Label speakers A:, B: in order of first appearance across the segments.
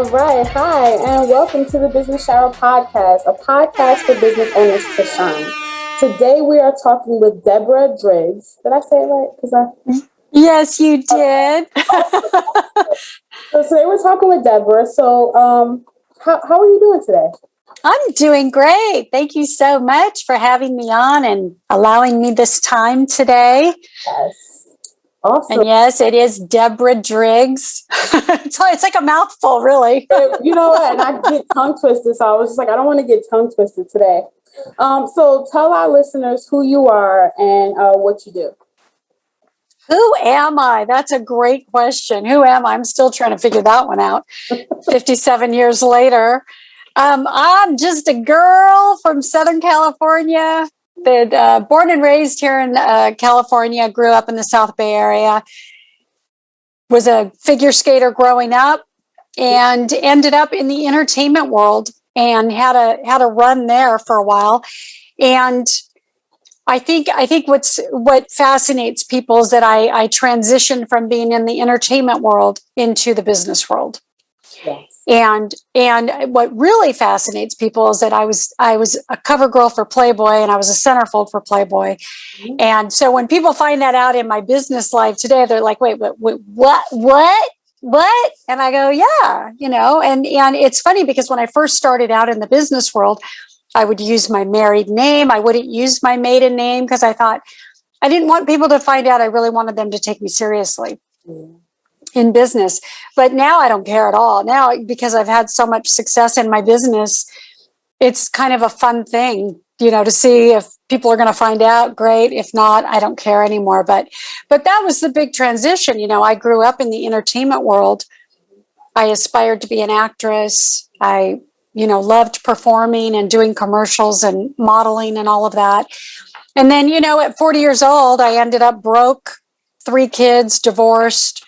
A: All right. Hi, and welcome to the Business Shower Podcast, a podcast for business owners to shine. Today, we are talking with Deborah Driggs. Did I say it right?
B: Yes, you did.
A: So today, we're talking with Deborah. So, how are you doing today?
B: I'm doing great. Thank you so much for having me on and allowing me this time today.
A: Yes. Awesome.
B: And yes, it is Deborah Driggs. It's like a mouthful, really.
A: You know what? And I get tongue twisted, so I was just like, I don't want to get tongue twisted today. So tell our listeners who you are and what you do.
B: Who am I? That's a great question. Who am I? I'm still trying to figure that one out 57 years later. I'm just a girl from Southern California, born and raised here in California, grew up in the South Bay area, was a figure skater growing up, and ended up in the entertainment world and had a run there for a while. And I think what fascinates people is that I transitioned from being in the entertainment world into the business world.
A: Yes.
B: And what really fascinates people is that I was a cover girl for Playboy and I was a centerfold for Playboy. Mm-hmm. And so when people find that out in my business life today, they're like, wait, what? And I go, yeah, and it's funny because when I first started out in the business world, I would use my married name. I wouldn't use my maiden name because I thought I didn't want people to find out I really wanted them to take me seriously. Mm-hmm. In business. But now I don't care at all. Now, because I've had so much success in my business, it's kind of a fun thing, to see if people are going to find out. Great. If not, I don't care anymore. But that was the big transition. I grew up in the entertainment world. I aspired to be an actress. I, loved performing and doing commercials and modeling and all of that. And then, at 40 years old, I ended up broke, 3 kids, divorced,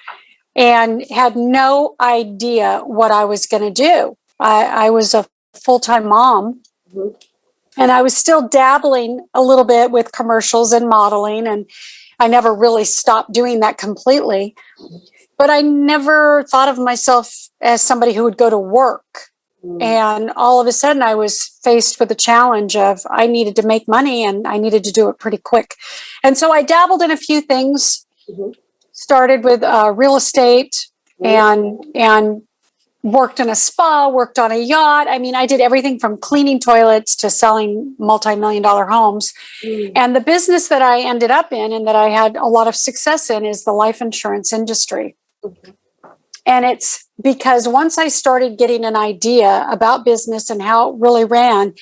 B: and had no idea what I was going to do. I was a full-time mom, mm-hmm. and I was still dabbling a little bit with commercials and modeling, and I never really stopped doing that completely. But I never thought of myself as somebody who would go to work. Mm-hmm. And all of a sudden, I was faced with the challenge of I needed to make money, and I needed to do it pretty quick. And so I dabbled in a few things. Mm-hmm. Started with real estate and worked in a spa, worked on a yacht. I mean, I did everything from cleaning toilets to selling multi-million-dollar homes. Mm. And the business that I ended up in and that I had a lot of success in is the life insurance industry. Mm-hmm. And it's because once I started getting an idea about business and how it really ran,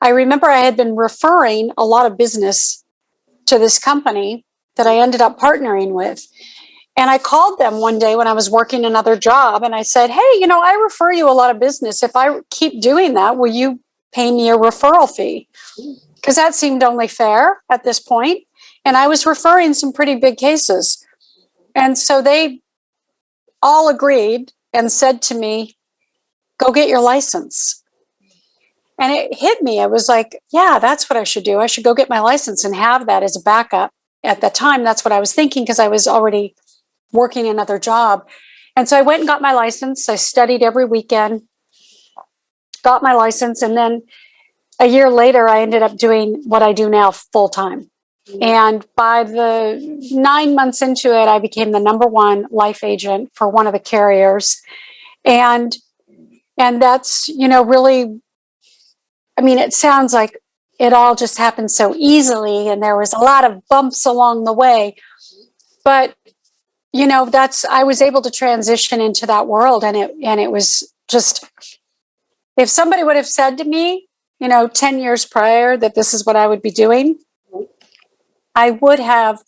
B: I remember I had been referring a lot of business to this company that I ended up partnering with. And I called them one day when I was working another job and I said, hey, I refer you a lot of business. If I keep doing that, will you pay me a referral fee? Because that seemed only fair at this point. And I was referring some pretty big cases. And so they all agreed and said to me, go get your license. And it hit me. I was like, yeah, that's what I should do. I should go get my license and have that as a backup. At that time, that's what I was thinking because I was already working another job. And so I went and got my license. I studied every weekend, got my license. And then a year later, I ended up doing what I do now full time. Mm-hmm. And by the 9 months into it, I became the #1 life agent for one of the carriers. And that's, really, I mean, it sounds like it all just happened so easily and there was a lot of bumps along the way. But, I was able to transition into that world. And it was just, if somebody would have said to me, 10 years prior that this is what I would be doing, I would have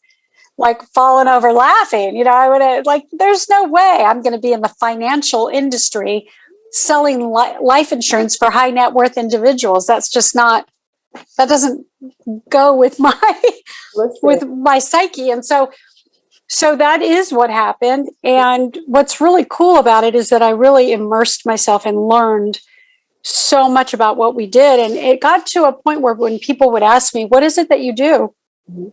B: fallen over laughing. I would have there's no way I'm going to be in the financial industry selling life insurance for high net worth individuals. That's just not, that doesn't go with my psyche. And so that is what happened. And what's really cool about it is that I really immersed myself and learned so much about what we did. And it got to a point where when people would ask me, what is it that you do? Mm-hmm.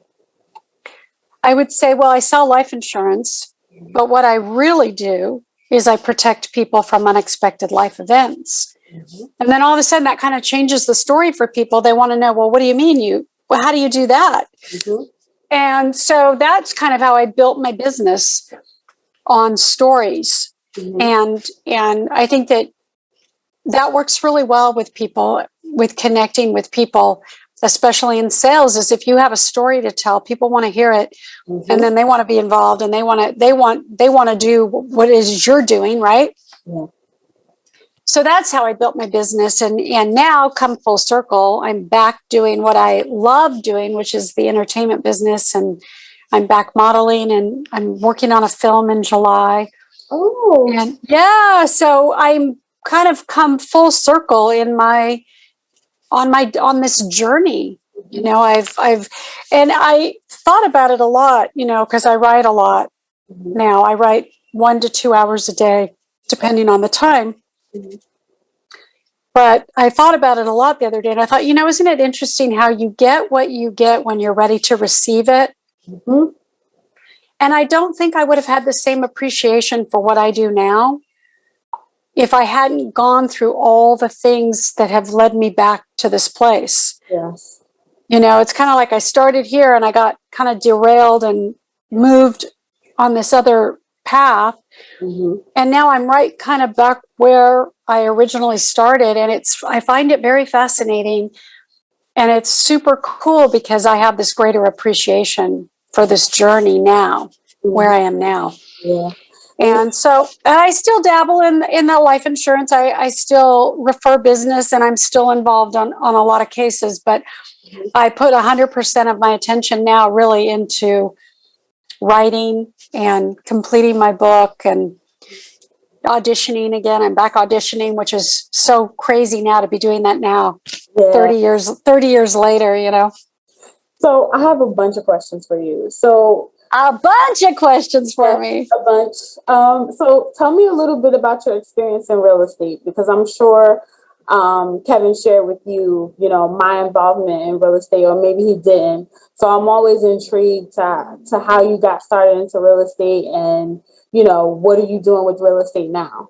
B: I would say, well, I sell life insurance, but what I really do is I protect people from unexpected life events. Mm-hmm. And then all of a sudden that kind of changes the story for people. They want to know, well, what do you mean well, how do you do that? Mm-hmm. And so that's kind of how I built my business, on stories. Mm-hmm. And I think that works really well with people, with connecting with people, especially in sales, is if you have a story to tell, people want to hear it. Mm-hmm. And then they want to be involved, and they want to do what it is you're doing, right? Yeah. So that's how I built my business. And now, come full circle, I'm back doing what I love doing, which is the entertainment business. And I'm back modeling, and I'm working on a film in July. Oh, and yeah. So I'm kind of come full circle on this journey. You know, I've I thought about it a lot, you know, because I write a lot now. I write 1 to 2 hours a day, depending on the time. Mm-hmm. But I thought about it a lot the other day, and I thought, you know, isn't it interesting how you get what you get when you're ready to receive it? Mm-hmm. And I don't think I would have had the same appreciation for what I do now if I hadn't gone through all the things that have led me back to this place. Yes. You know, it's kind of like I started here and I got kind of derailed and moved on this other path. Mm-hmm. And now I'm right kind of back where I originally started. And I find it very fascinating. And it's super cool because I have this greater appreciation for this journey now, mm-hmm. where I am now. Yeah. And so I still dabble in that life insurance. I still refer business, and I'm still involved on a lot of cases, but I put 100% of my attention now really into writing and completing my book and auditioning again. I'm back auditioning, which is so crazy now to be doing that now, yeah. 30 years later, you know.
A: So I have a bunch of questions for you. So
B: a bunch of questions for me.
A: A bunch. So tell me a little bit about your experience in real estate, because I'm sure Kevin shared with you, you know, my involvement in real estate, or maybe he didn't. So I'm always intrigued to how you got started into real estate, and, you know, what are you doing with real estate now?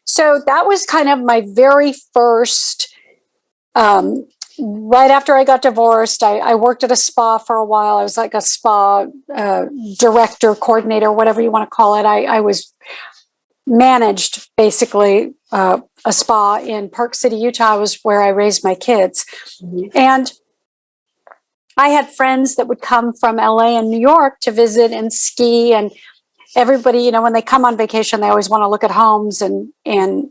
B: So that was kind of my very first, right after I got divorced, I worked at a spa for a while. I was like a spa director, coordinator, whatever you want to call it. I was managed basically a spa in Park City, Utah, was where I raised my kids. Mm-hmm. And I had friends that would come from LA and New York to visit and ski. And everybody, you know, when they come on vacation, they always want to look at homes and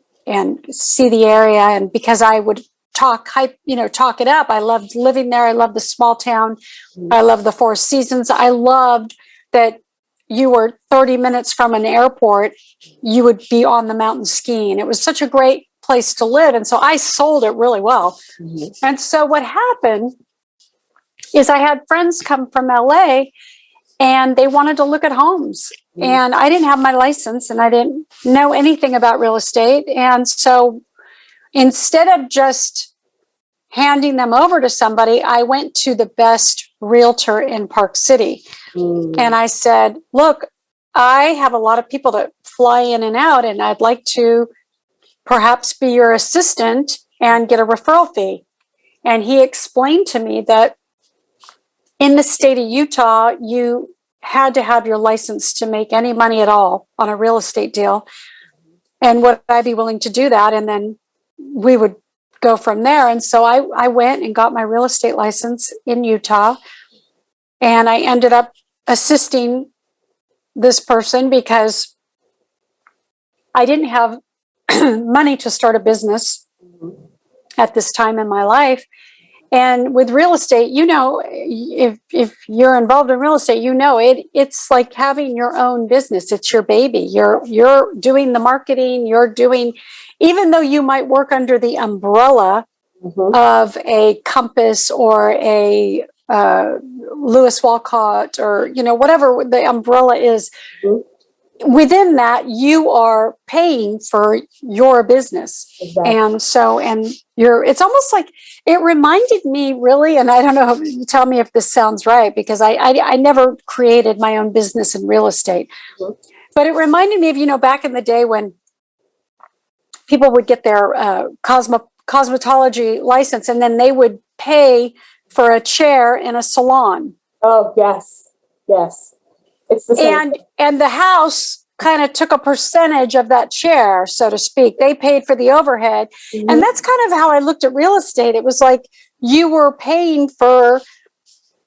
B: see the area. And because I would talk it up. I loved living there. I loved the small town. Mm-hmm. I loved the Four Seasons. I loved that you were 30 minutes from an airport. You would be on the mountain skiing. It was such a great place to live. And so I sold it really well. Mm-hmm. And so what happened is I had friends come from LA and they wanted to look at homes. Mm-hmm. And I didn't have my license and I didn't know anything about real estate. And so instead of just handing them over to somebody, I went to the best realtor in Park City. Mm. And I said, look, I have a lot of people that fly in and out, and I'd like to perhaps be your assistant and get a referral fee. And he explained to me that in the state of Utah, you had to have your license to make any money at all on a real estate deal. And would I be willing to do that? And then we would go from there. And so I went and got my real estate license in Utah, and I ended up assisting this person because I didn't have money to start a business at this time in my life. And with real estate, you know, if you're involved in real estate, you know, it's like having your own business. It's your baby. You're doing the marketing, even though you might work under the umbrella mm-hmm. of a Compass or a Lewis Walcott, or, you know, whatever the umbrella is. Mm-hmm. Within that, you are paying for your business. Exactly. And it's almost like, it reminded me really, and I don't know, tell me if this sounds right, because I never created my own business in real estate. Mm-hmm. But it reminded me of, back in the day when people would get their cosmetology license and then they would pay for a chair in a salon.
A: Oh, yes. Yes. It's the same.
B: And the house kind of took a percentage of that chair, so to speak. They paid for the overhead.
A: Mhm.
B: And that's kind of how I looked at real estate. It was like you were paying for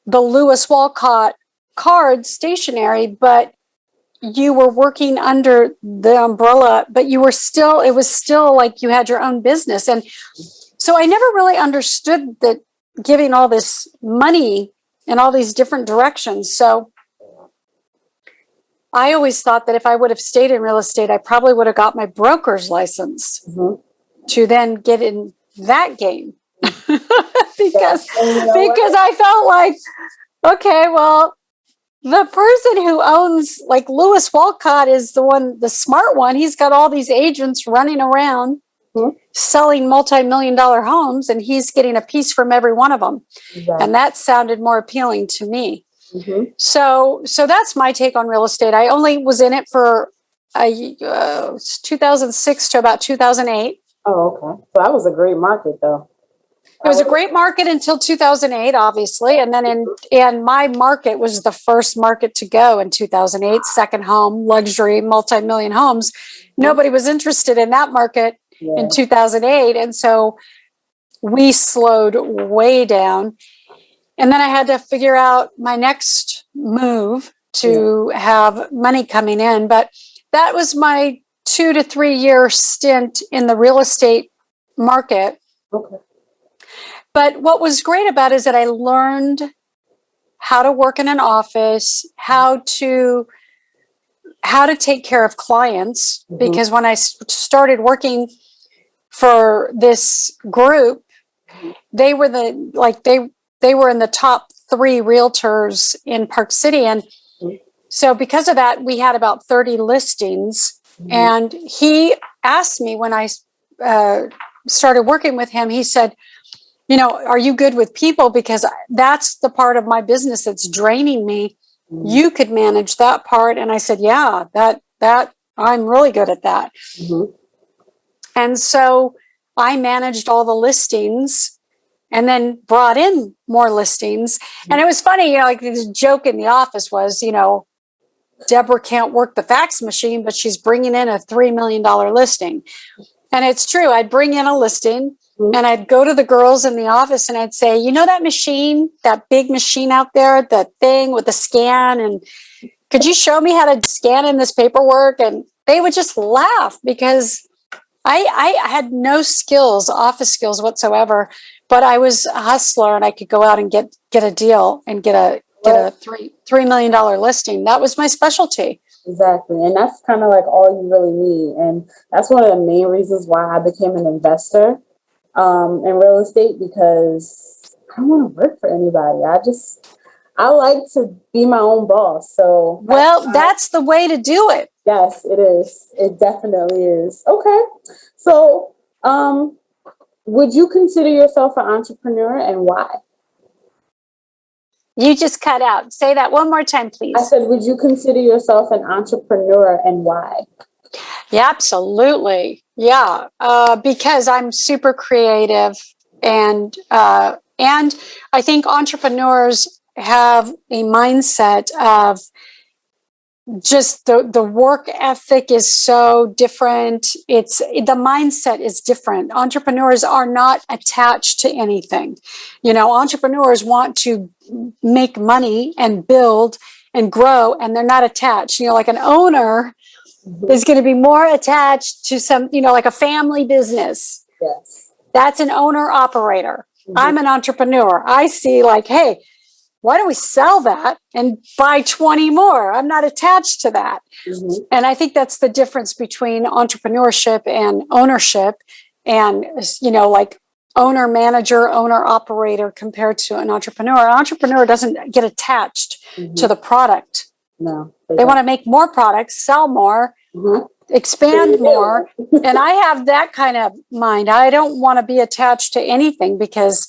B: the Lewis Walcott card stationery, but you were working under the umbrella, but it was still like you had your own business. And so I never really understood that giving all this money in all these different directions. So I always thought that if I would have stayed in real estate, I probably would have got my broker's license to then get in that game. because I felt like, okay, well, the person who owns, like Lewis Walcott is the smart one. He's got all these agents running around selling multi-million-dollar homes, and he's getting a piece from every one of them. Exactly. And that sounded more appealing to me. Mm-hmm. So that's my take on real estate. I only was in it for 2006 to about 2008.
A: Oh, okay. So that was a great market, though.
B: It was a great market until 2008, obviously. And then and my market was the first market to go in 2008, second home, luxury, multi-million homes. Nobody was interested in that market in 2008. And so we slowed way down. And then I had to figure out my next move to have money coming in. But that was my 2 to 3 year stint in the real estate market.
A: Okay.
B: But what was great about it is that I learned how to work in an office, how to take care of clients. Because when I started working for this group, they were they were in the top 3 realtors in Park City. And so because of that, we had about 30 listings. And he asked me when I started working with him, he said, are you good with people? Because that's the part of my business that's draining me. You could manage that part. And I said, yeah, that I'm really good at that. And so I managed all the listings and then brought in more listings. And it was funny, like this joke in the office was, Deborah can't work the fax machine, but she's bringing in a $3 million listing. And it's true. I'd bring in a listing. And I'd go to the girls in the office and I'd say, that machine, that big machine out there, the thing with the scan, and could you show me how to scan in this paperwork? And they would just laugh because I had no skills, office skills whatsoever, but I was a hustler and I could go out and get a deal and get a $3 million listing. That was my specialty.
A: Exactly. And that's kind of like all you really need. And that's one of the main reasons why I became an investor in real estate, because I don't want to work for anybody. I like to be my own boss. So
B: that's the way to do it.
A: Yes, it is. It definitely is. Okay. So would you consider yourself an entrepreneur, and why?
B: You just cut out. Say that one more time, please.
A: I said, would you consider yourself an entrepreneur, and why?
B: Yeah, absolutely. Yeah, because I'm super creative, and I think entrepreneurs have a mindset of just the work ethic is so different. The mindset is different. Entrepreneurs are not attached to anything. Entrepreneurs want to make money and build and grow, and they're not attached. Like an owner is going to be more attached to some, like a family business.
A: Yes.
B: That's an owner operator. I'm an entrepreneur. I see like, hey, why don't we sell that and buy 20 more? I'm not attached to that. And I think that's the difference between entrepreneurship and ownership, and, like owner manager, owner operator compared to an entrepreneur. An entrepreneur doesn't get attached to the product.
A: No.
B: They want to make more products, sell more, expand more. And I have that kind of mind. I don't want to be attached to anything because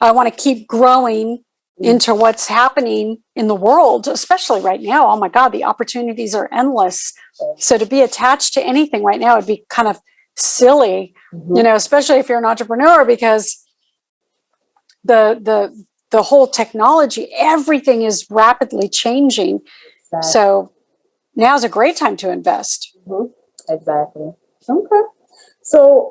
B: I want to keep growing into what's happening in the world, especially right now. Oh my God, the opportunities are endless. So to be attached to anything right now would be kind of silly, especially if you're an entrepreneur, because the whole technology, everything is rapidly changing. Exactly. So now's a great time to invest.
A: Exactly. Okay. So,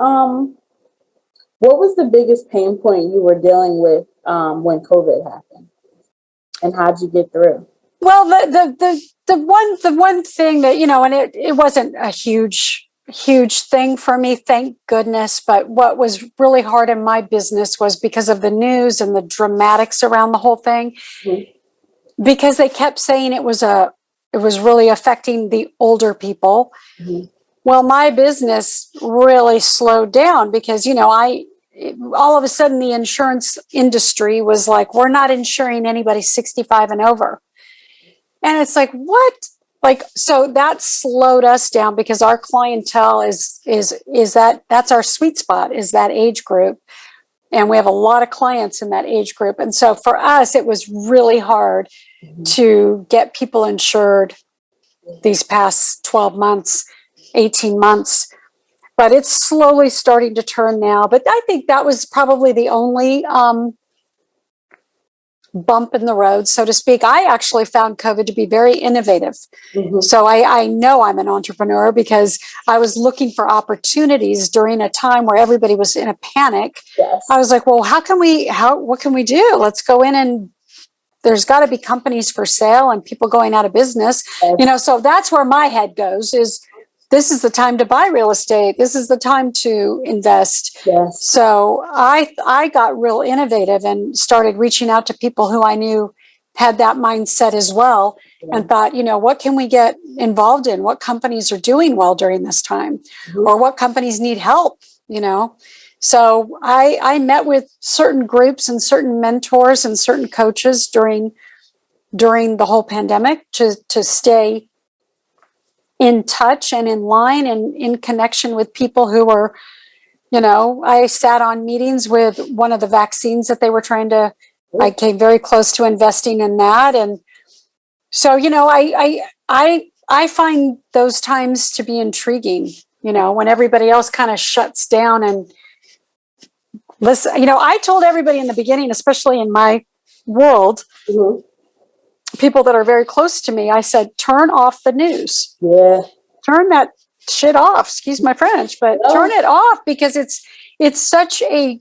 A: what was the biggest pain point you were dealing with when COVID happened, and how'd you get through?
B: Well, the one thing that, and it wasn't a huge thing for me, thank goodness. But what was really hard in my business was because of the news and the dramatics around the whole thing, because they kept saying it was really affecting the older people. Well, my business really slowed down because, all of a sudden the insurance industry was like, we're not insuring anybody 65 and over. And it's like, what? Like, so that slowed us down because our clientele is that's our sweet spot, is that age group. And we have a lot of clients in that age group. And so for us, it was really hard to get people insured these past 12 months, 18 months. But it's slowly starting to turn now. But I think that was probably the only bump in the road, so to speak. I actually found COVID to be very innovative. So I know I'm an entrepreneur because I was looking for opportunities during a time where everybody was in a panic. I was like, well, what can we do? Let's go in, and there's got to be companies for sale and people going out of business. So that's where my head goes, is this is the time to buy real estate. This is the time to invest. So I got real innovative and started reaching out to people who I knew had that mindset as well, and thought, what can we get involved in? What companies are doing well during this time, or what companies need help, So I met with certain groups and certain mentors and certain coaches during the whole pandemic to stay in touch and in line and in connection with people who were, I sat on meetings with one of the vaccines that they were trying to, I came very close to investing in that. And so, I find those times to be intriguing, when everybody else kind of shuts down and listen. I told everybody in the beginning, especially in my world, people that are very close to me, I said, turn off the news. Turn that shit off. Excuse my French, but turn it off, because it's such a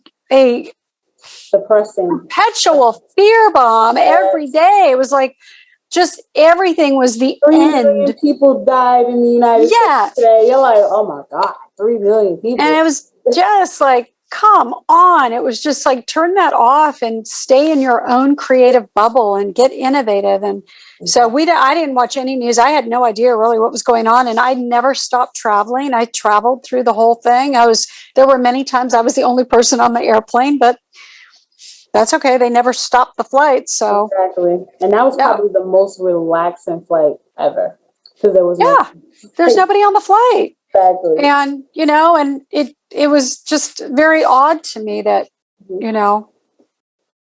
A: depressing,
B: perpetual fear bomb every day. It was like just everything was the
A: 3
B: end.
A: million people died in the United States today. You're like, oh my God, 3 million people.
B: And it was just like, come on. It was just like, turn that off and stay in your own creative bubble and get innovative. And so I didn't watch any news. I had no idea really what was going on. And I never stopped traveling. I traveled through the whole thing. There were many times I was the only person on the airplane, but that's okay. They never stopped the flight. So
A: exactly. And that was probably the most relaxing flight ever. Because there was
B: there's nobody on the flight.
A: Exactly.
B: And, and it was just very odd to me that,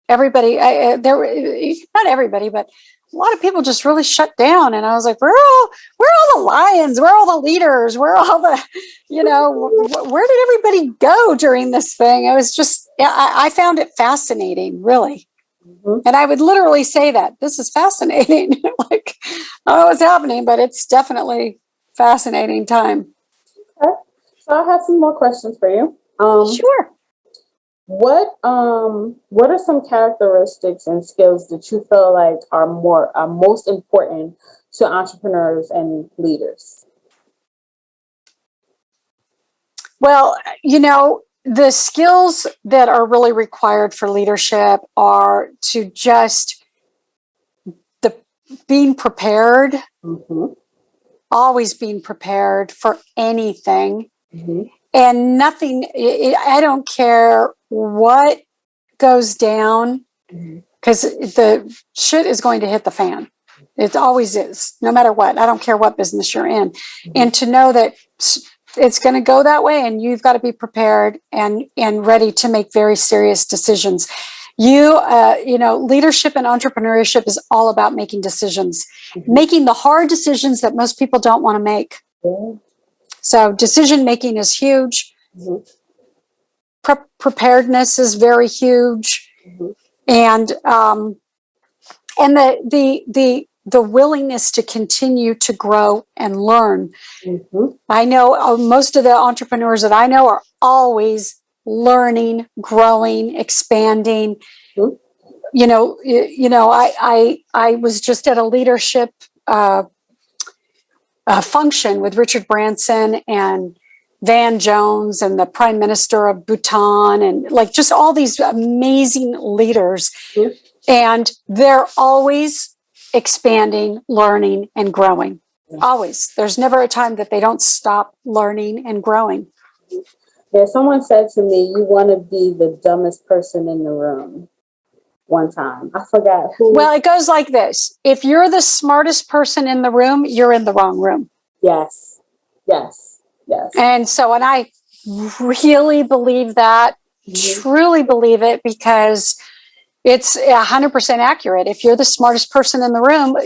B: everybody, not everybody, but a lot of people just really shut down. And I was like, where are all the lions? Where are all the leaders? Where are all the, where did everybody go during this thing? It was just, I found it fascinating, really. And I would literally say that this is fascinating. Like, I don't know what's happening, but it's definitely fascinating time.
A: Okay. So I have some more questions for you.
B: Sure.
A: What are some characteristics and skills that you feel like are most important to entrepreneurs and leaders?
B: Well, the skills that are really required for leadership are to just being prepared, always being prepared for anything, and nothing. I don't care what goes down, because the shit is going to hit the fan. It always is, no matter what. I don't care what business you're in. And to know that it's going to go that way, and you've got to be prepared and ready to make very serious decisions. Leadership and entrepreneurship is all about making decisions, making the hard decisions that most people don't want to make. So decision making is huge. Preparedness is very huge, and the willingness to continue to grow and learn. I know most of the entrepreneurs that I know are always learning, growing, expanding. I was just at a leadership function with Richard Branson and Van Jones and the Prime Minister of Bhutan, and like just all these amazing leaders. And they're always expanding, learning, and growing. Always. There's never a time that they don't stop learning and growing.
A: Yeah, someone said to me, you want to be the dumbest person in the room one time. I forgot who.
B: Well, it goes like this. If you're the smartest person in the room, you're in the wrong room. Yes. And I really believe that, truly believe it, because it's 100% accurate. If you're the smartest person in the room,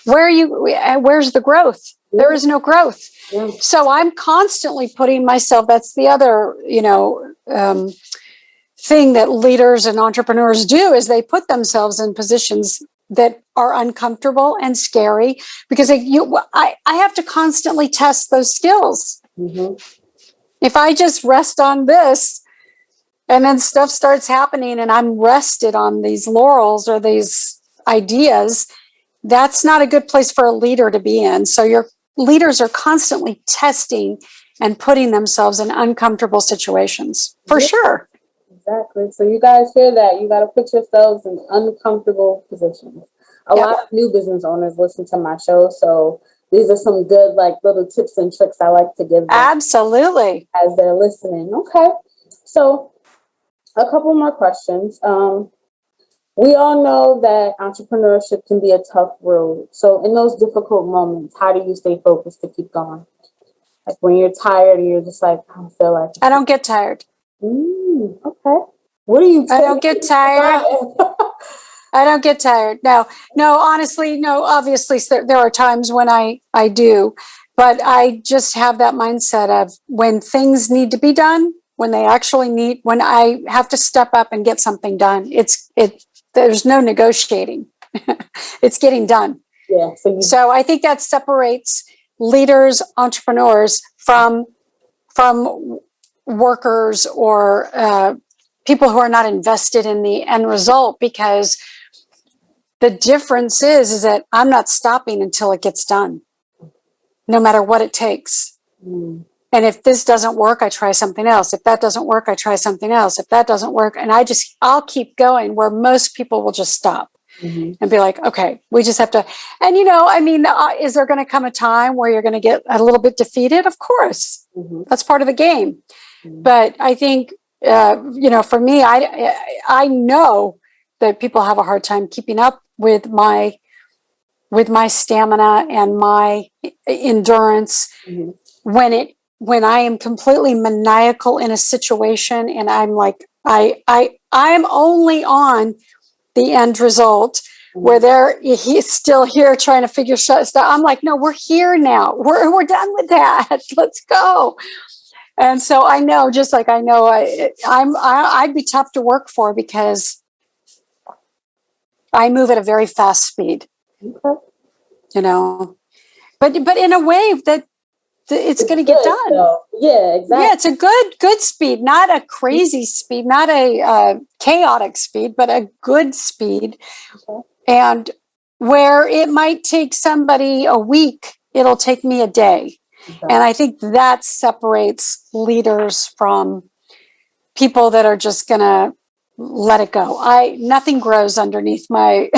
B: where's the growth? There is no growth. So I'm constantly putting myself, that's the other, thing that leaders and entrepreneurs do, is they put themselves in positions that are uncomfortable and scary, because I have to constantly test those skills. If I just rest on this and then stuff starts happening and I'm rested on these laurels or these ideas, that's not a good place for a leader to be in. So your leaders are constantly testing and putting themselves in uncomfortable situations, for sure.
A: Exactly. So you guys hear that. You got to put yourselves in uncomfortable positions. A lot of new business owners listen to my show. So these are some good, like, little tips and tricks I like to give them. Absolutely. As they're listening. Okay. So a couple more questions. We all know that entrepreneurship can be a tough road. So in those difficult moments, how do you stay focused to keep going? Like when you're tired and you're just like, I don't feel like it. I don't get tired. Okay. What do you? I don't get tired. I don't get tired. No, honestly, no, obviously there are times when I do, but I just have that mindset of when things need to be done, when I have to step up and get something done, there's no negotiating. It's getting done. Yeah. So I think that separates leaders, entrepreneurs from workers or people who are not invested in the end result, because the difference is that I'm not stopping until it gets done, no matter what it takes. And if this doesn't work, I try something else. If that doesn't work, I try something else. If that doesn't work, and I'll keep going, where most people will just stop and be like, okay, we just have to. And, is there going to come a time where you're going to get a little bit defeated? Of course. That's part of the game. But I think, for me, I know that people have a hard time keeping up with my stamina and my endurance when I am completely maniacal in a situation, and I'm like, I'm only on the end result where he's still here trying to figure stuff. I'm like, no, we're here now. We're done with that. Let's go. And so I know, just like I know, I'd be tough to work for, because I move at a very fast speed. But in a way that it's going to get done. Though. Yeah, exactly. Yeah, it's a good speed, not a crazy speed, not a chaotic speed, but a good speed. And where it might take somebody a week, it'll take me a day. And I think that separates leaders from people that are just going to let it go. Nothing grows underneath my,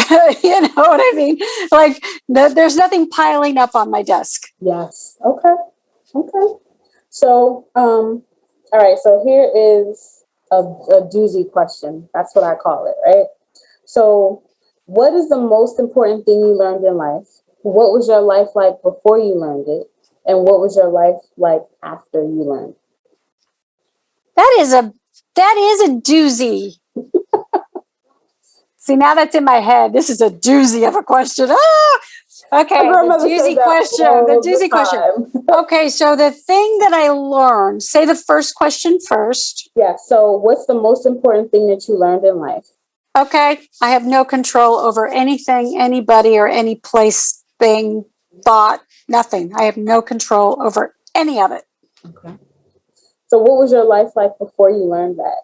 A: you know what I mean? Like there's nothing piling up on my desk. Yes. Okay. So, all right. So here is a doozy question. That's what I call it, right? So what is the most important thing you learned in life? What was your life like before you learned it? And what was your life like after you learned? That is a doozy.
B: See, now that's in my head. This is a doozy of a question. Ah! Okay,
A: My grandmother
B: the
A: says
B: doozy
A: that
B: question.
A: all
B: The
A: the
B: doozy question.
A: time.
B: Okay, so the thing that I learned, say the first question first.
A: Yeah. So what's the most important thing that you learned in life?
B: Okay, I have no control over anything, anybody, or any place, thing, thought, nothing. I have no control over any of it.
A: Okay. So what was your life like before you learned that?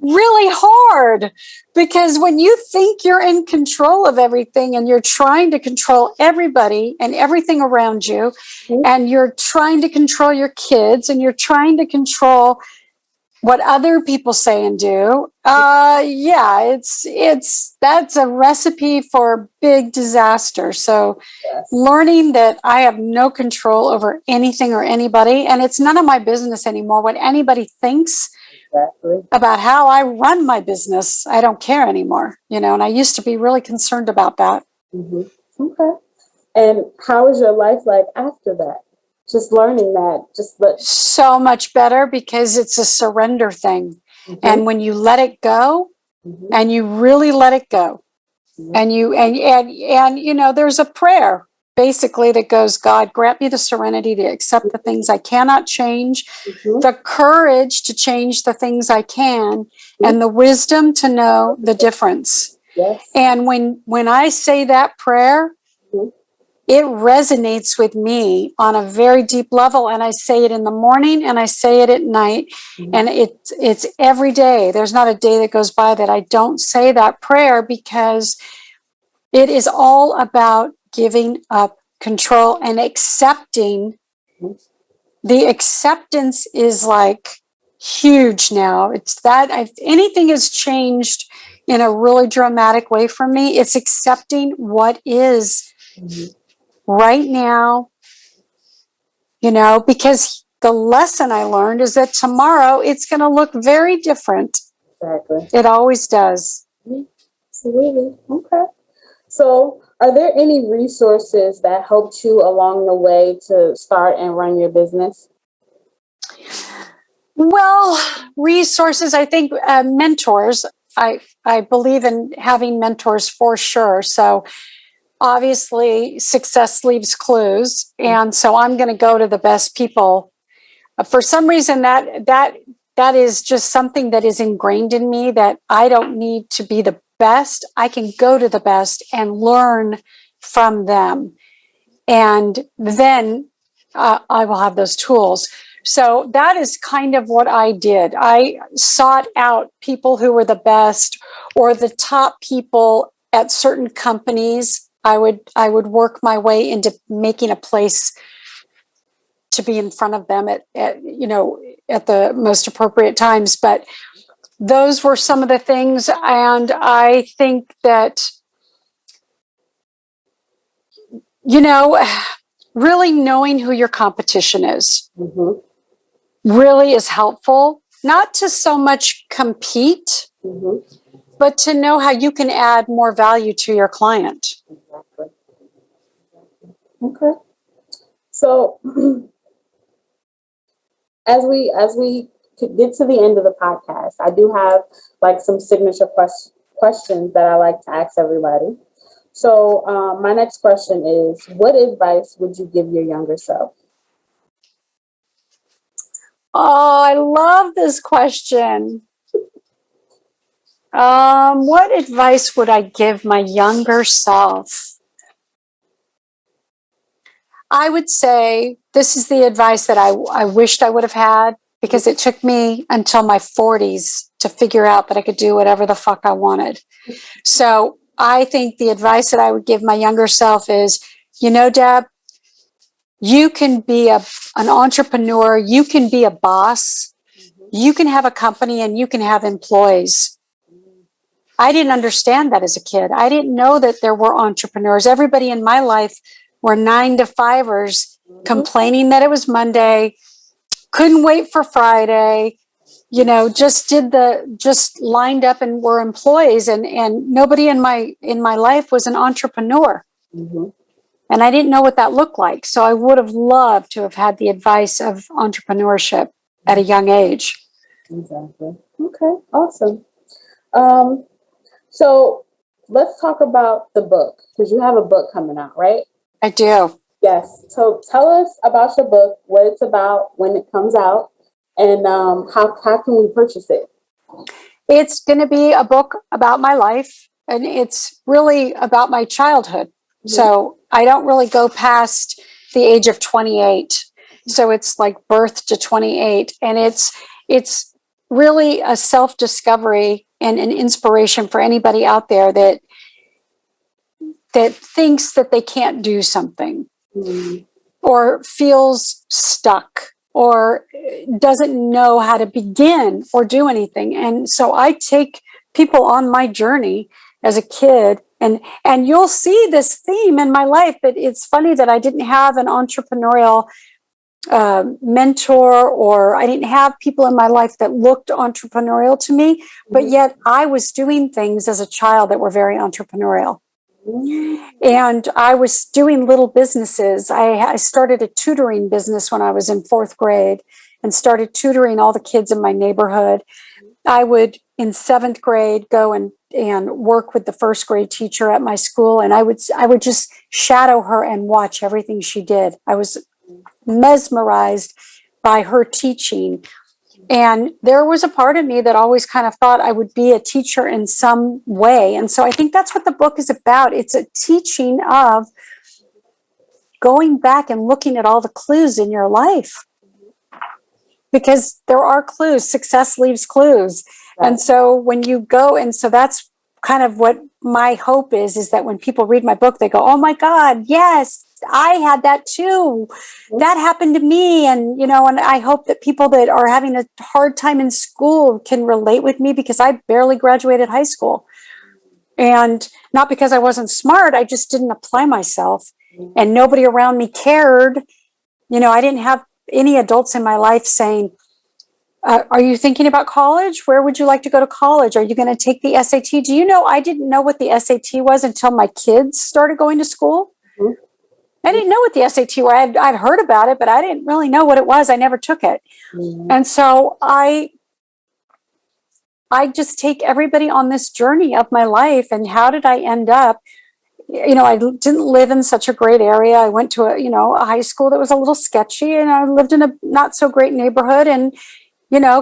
B: Really hard, because when you think you're in control of everything and you're trying to control everybody and everything around you, and you're trying to control your kids and you're trying to control what other people say and do, that's a recipe for big disaster. So
A: Yes.
B: learning that I have no control over anything or anybody, and it's none of my business anymore what anybody thinks.
A: Exactly.
B: About how I run my business. I don't care anymore, and I used to be really concerned about that.
A: Mm-hmm. Okay. And how is your life like after that? Just learning that,
B: So much better, because it's a surrender thing.
A: Mm-hmm.
B: And when you let it go,
A: Mm-hmm.
B: and you really let it go,
A: Mm-hmm.
B: and there's a prayer basically that goes, God, grant me the serenity to accept the things I cannot change,
A: Mm-hmm.
B: the courage to change the things I can, and the wisdom to know the difference.
A: Yes.
B: And when I say that prayer,
A: Mm-hmm.
B: it resonates with me on a very deep level. And I say it in the morning and I say it at night.
A: Mm-hmm.
B: And it's every day. There's not a day that goes by that I don't say that prayer, because it is all about giving up control and accepting.
A: Mm-hmm.
B: The acceptance is like huge now. It's that if anything has changed in a really dramatic way for me, it's accepting what is
A: Mm-hmm.
B: right now, because the lesson I learned is that tomorrow it's going to look very different.
A: Exactly.
B: It always does.
A: Absolutely. Okay. So, are there any resources that helped you along the way to start and run your business?
B: Well, resources, I think mentors. I believe in having mentors for sure. So obviously success leaves clues. And so I'm going to go to the best people. For some reason that is just something that is ingrained in me, that I don't need to be the best. I can go to the best and learn from them. And then I will have those tools. So that is kind of what I did. I sought out people who were the best or the top people at certain companies. I would work my way into making a place to be in front of them at the most appropriate times. But those were some of the things. And I think that, really knowing who your competition is
A: Mm-hmm.
B: really is helpful. Not to so much compete,
A: Mm-hmm.
B: but to know how you can add more value to your client.
A: Exactly. Okay. So, as we get to the end of the podcast, I do have like some signature questions that I like to ask everybody. So, my next question is, what advice would you give your younger self?
B: Oh, I love this question. What advice would I give my younger self? I would say this is the advice that I wished I would have had, because it took me until my 40s to figure out that I could do whatever the fuck I wanted. So I think the advice that I would give my younger self is, Deb, you can be an entrepreneur, you can be a boss, you can have a company, and you can have employees. I didn't understand that as a kid. I didn't know that there were entrepreneurs. Everybody in my life were 9-to-5ers complaining that it was Monday, couldn't wait for Friday, just lined up and were employees, and nobody in my life was an entrepreneur.
A: Mm-hmm.
B: And I didn't know what that looked like. So I would have loved to have had the advice of entrepreneurship at a young age.
A: Exactly. Okay. Awesome. Um, so let's talk about the book, because you have a book coming out, right?
B: I do.
A: Yes. So tell us about your book, what it's about, when it comes out, and how can we purchase it?
B: It's going to be a book about my life, and it's really about my childhood.
A: Mhm.
B: So I don't really go past the age of 28. So it's like birth to 28, and it's really a self-discovery and an inspiration for anybody out there that thinks that they can't do something,
A: Mhm.
B: or feels stuck, or doesn't know how to begin or do anything. And so I take people on my journey as a kid, and you'll see this theme in my life. But it's funny that I didn't have an entrepreneurial mentor, or I didn't have people in my life that looked entrepreneurial to me, but yet I was doing things as a child that were very entrepreneurial. And I was doing little businesses. I started a tutoring business when I was in 4th grade and started tutoring all the kids in my neighborhood. I would, in 7th grade, go and work with the 1st grade teacher at my school. And I would just shadow her and watch everything she did. I was mesmerized by her teaching. And there was a part of me that always kind of thought I would be a teacher in some way. And so I think that's what the book is about. It's a teaching of going back and looking at all the clues in your life, because there are clues. Success leaves clues. Right. And so when you go, and so that's kind of what my hope is that when people read my book, they go, oh my God, yes, I had that too. That happened to me. And, and I hope that people that are having a hard time in school can relate with me, because I barely graduated high school. And not because I wasn't smart, I just didn't apply myself, and nobody around me cared. I didn't have any adults in my life saying, are you thinking about college? Where would you like to go to college? Are you going to take the SAT? Do you know, I didn't know what the SAT was until my kids started going to school. Mm-hmm. I didn't know what the SAT was. I'd heard about it, but I didn't really know what it was. I never took it. Mm-hmm. And so I just take everybody on this journey of my life. And how did I end up? I didn't live in such a great area. I went to a high school that was a little sketchy, and I lived in a not so great neighborhood. And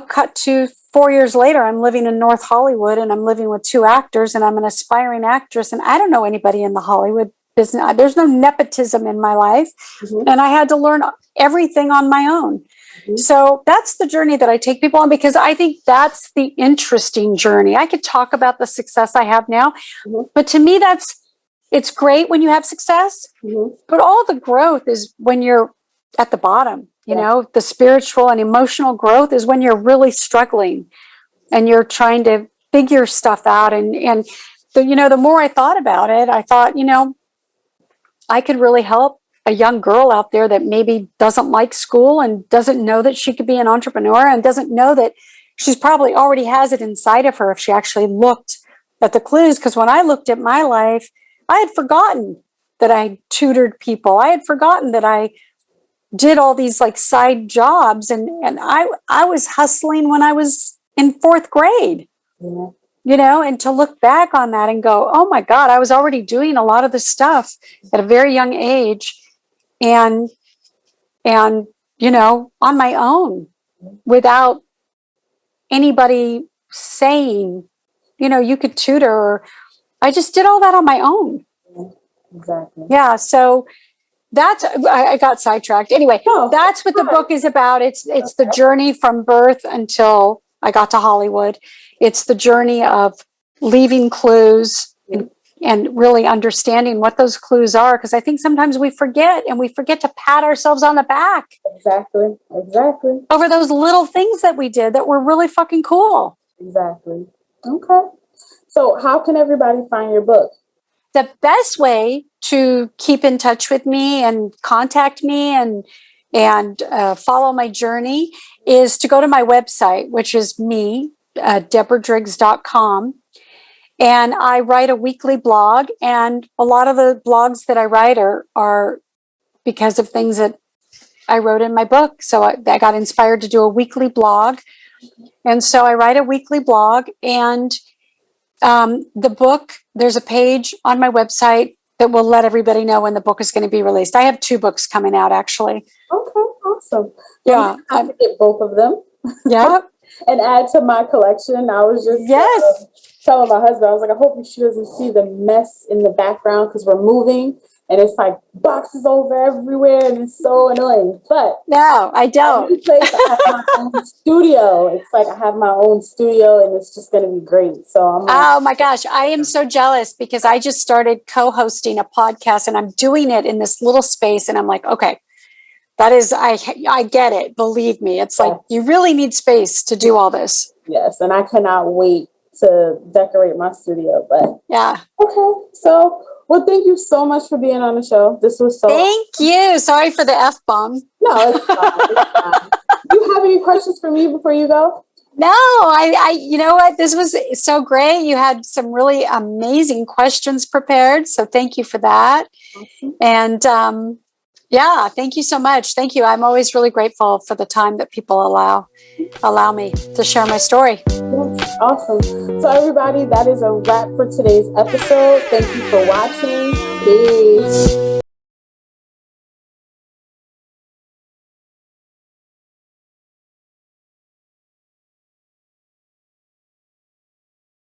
B: cut to 4 years later, I'm living in North Hollywood, and I'm living with 2 actors, and I'm an aspiring actress, and I don't know anybody in the Hollywood business. There's no nepotism in my life. Mm-hmm. And I had to learn everything on my own. Mm-hmm. So that's the journey that I take people on, because I think that's the interesting journey. I could talk about the success I have now, mm-hmm. but to me, it's great when you have success, mm-hmm. but all the growth is when you're at the bottom. The spiritual and emotional growth is when you're really struggling and you're trying to figure stuff out. And the more I thought about it, I thought, I could really help a young girl out there that maybe doesn't like school and doesn't know that she could be an entrepreneur, and doesn't know that she's probably already has it inside of her if she actually looked at the clues. Because when I looked at my life, I had forgotten that I tutored people. I had forgotten that I did all these like side jobs, and I was hustling when I was in 4th grade, and to look back on that and go, oh my God, I was already doing a lot of this stuff at a very young age, and on my own, without anybody saying, you could tutor. I just did all that on my own. Exactly. Yeah. So I got sidetracked. Anyway, that's what the book is about. It's the journey from birth until I got to Hollywood. It's the journey of leaving clues and really understanding what those clues are. Because I think sometimes we forget to pat ourselves on the back. Exactly. Over those little things that we did that were really fucking cool. Exactly. Okay. So how can everybody find your book? The best way to keep in touch with me and contact me and follow my journey is to go to my website, which is me, DeborahDriggs.com. And I write a weekly blog, and a lot of the blogs that I write are because of things that I wrote in my book. So I got inspired to do a weekly blog. And so I write a weekly blog, and The book, there's a page on my website that will let everybody know when the book is going to be released. I have 2 books coming out, actually.
A: Okay, awesome.
B: Yeah.
A: I have to get both of them.
B: Yeah.
A: And add to my collection. I was just
B: Yes.
A: telling my husband, I was like, I hope she doesn't see the mess in the background because we're moving and it's like boxes over everywhere and it's so annoying. But
B: no, I don't.
A: New place, I have my own studio. It's like I have my own studio and it's just going to be great. So I'm like,
B: oh my gosh, I am so jealous because I just started co-hosting a podcast and I'm doing it in this little space. And I'm like, okay, that is, I get it. Believe me. It's like, you really need space to do all this.
A: Yes. And I cannot wait to decorate my studio, but
B: yeah.
A: Okay. So, well, thank you so much for being on the show. This was so
B: Thank you. Sorry for the F-bomb.
A: No, it's fine. It's fine. Do you have any questions for me before you go?
B: No, I you know what? This was so great. You had some really amazing questions prepared. So thank you for that.
A: Awesome.
B: And yeah, thank you so much. Thank you. I'm always really grateful for the time that people allow me to share my story.
A: Yes, awesome. So everybody, that is a wrap for today's episode. Thank you for watching. Peace.